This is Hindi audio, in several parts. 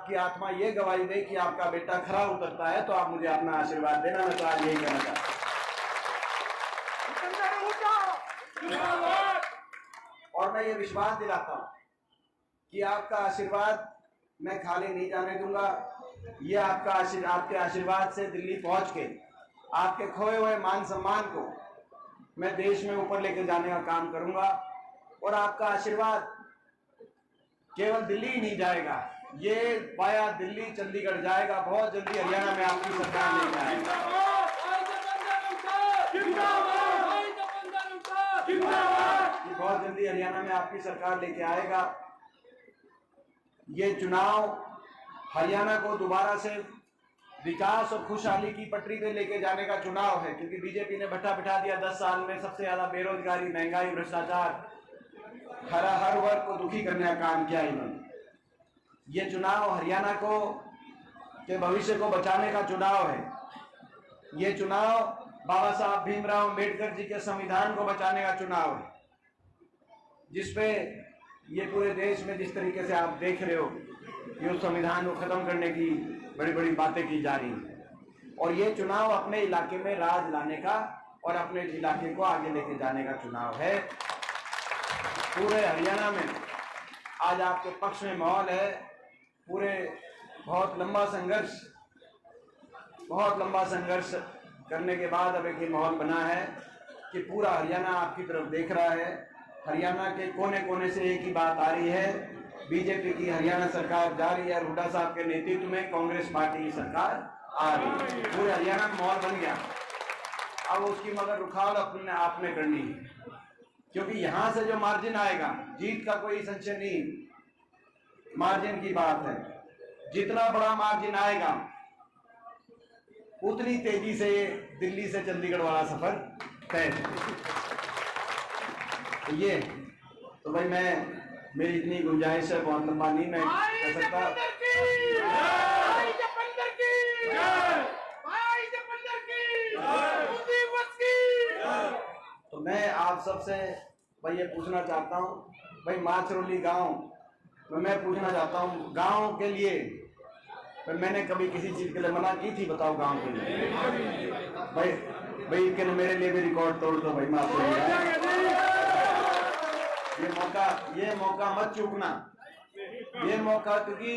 आपकी आत्मा ये गवाही दे कि आपका बेटा खरा उतरता है, तो आप मुझे अपना आशीर्वाद देना। मैं तो आज यही कहना चाहता हूं और मैं ये विश्वास दिलाता हूं कि आपका आशीर्वाद मैं खाली नहीं जाने दूंगा। ये आपके आशीर्वाद से दिल्ली पहुंच के आपके खोए हुए मान सम्मान को मैं देश में ऊपर लेकर जाने का काम करूंगा। और आपका आशीर्वाद केवल दिल्ली ही नहीं जाएगा, ये वाया दिल्ली चंडीगढ़ जाएगा, बहुत जल्दी हरियाणा में आपकी सरकार लेकर आएगा। बहुत जल्दी हरियाणा में आपकी सरकार लेके आएगा। ये चुनाव हरियाणा को दोबारा से विकास और खुशहाली की पटरी पे लेके जाने का चुनाव है, क्योंकि बीजेपी ने भट्टा बिठा दिया 10 साल में। सबसे ज्यादा बेरोजगारी, महंगाई, भ्रष्टाचार, हर वर्ग को दुखी करने का काम किया इन्होंने। ये चुनाव हरियाणा को के भविष्य को बचाने का चुनाव है। ये चुनाव बाबा साहब भीमराव अम्बेडकर जी के संविधान को बचाने का चुनाव है, जिसपे ये पूरे देश में जिस तरीके से आप देख रहे हो ये उस संविधान को खत्म करने की बड़ी बड़ी बातें की जा रही हैं। और ये चुनाव अपने इलाके में राज लाने का और अपने इलाके को आगे लेके जाने का चुनाव है। पूरे हरियाणा में आज आपके पक्ष में माहौल है। पूरे बहुत लंबा संघर्ष करने के बाद अब एक माहौल बना है कि पूरा हरियाणा आपकी तरफ देख रहा है। हरियाणा के कोने कोने से एक ही बात आ रही है, बीजेपी की हरियाणा सरकार जा रही है, हुड्डा साहब के नेतृत्व में कांग्रेस पार्टी की सरकार आ रही है। पूरे हरियाणा में माहौल बन गया। अब उसकी मगर रुखाव अपने आपने करनी है, क्योंकि यहां से जो मार्जिन आएगा, जीत का कोई संशय नहीं, मार्जिन की बात है। जितना बड़ा मार्जिन आएगा उतनी तेजी से दिल्ली से चंडीगढ़ वाला सफर तय है। ये तो भाई मेरी इतनी गुंजाइश है, बहुत लंबा नहीं मैं कह सकता। तो मैं आप सबसे भाई ये पूछना चाहता हूँ, भाई माछरोली गांव तो मैं पूछना चाहता हूँ, गांव के लिए मैंने कभी किसी चीज के लिए मना की थी? बताओ गांव के लिए। भाई के मेरे लिए भी रिकॉर्ड तोड़ दो भाई। ये मौका मत चूकना, ये मौका, क्योंकि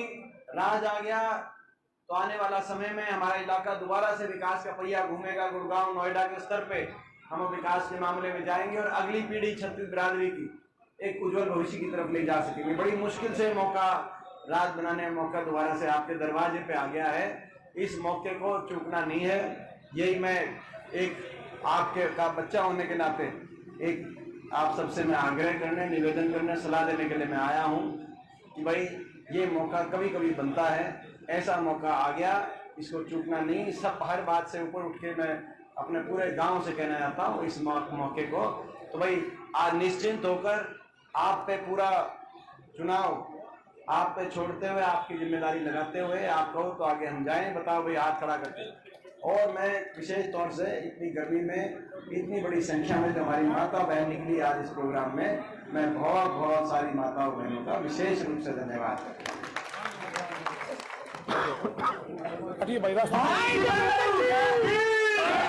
राज आ गया तो आने वाला समय में हमारा इलाका दोबारा से विकास का पहिया घूमेगा। गुड़गांव, नोएडा के स्तर पे हम विकास के मामले में जाएंगे और अगली पीढ़ी छत्तीस बिरादरी की एक उज्जवल भविष्य की तरफ ले जा सकेंगे। बड़ी मुश्किल से मौका, राज बनाने का मौका दोबारा से आपके दरवाजे पे आ गया है। इस मौके को चूकना नहीं है। यही मैं एक आपके का बच्चा होने के नाते एक आप सबसे मैं आग्रह करने, निवेदन करने, सलाह देने के लिए मैं आया हूं कि भाई ये मौका कभी कभी बनता है, ऐसा मौका आ गया, इसको चूकना नहीं। सब हर बात से ऊपर उठ के मैं अपने पूरे गांव से कहना चाहता हूं इस मौके को। तो भाई आज निश्चिंत होकर आप पे पूरा चुनाव आप पे छोड़ते हुए, आपकी जिम्मेदारी लगाते हुए, आप कहो तो आगे हम जाएं। बताओ भाई, हाथ खड़ा करते। और मैं विशेष तौर से इतनी गर्मी में इतनी बड़ी संख्या में जो हमारी माता बहन निकली आज इस प्रोग्राम में, मैं बहुत सारी माताओं बहनों का विशेष रूप से धन्यवाद करता हूं।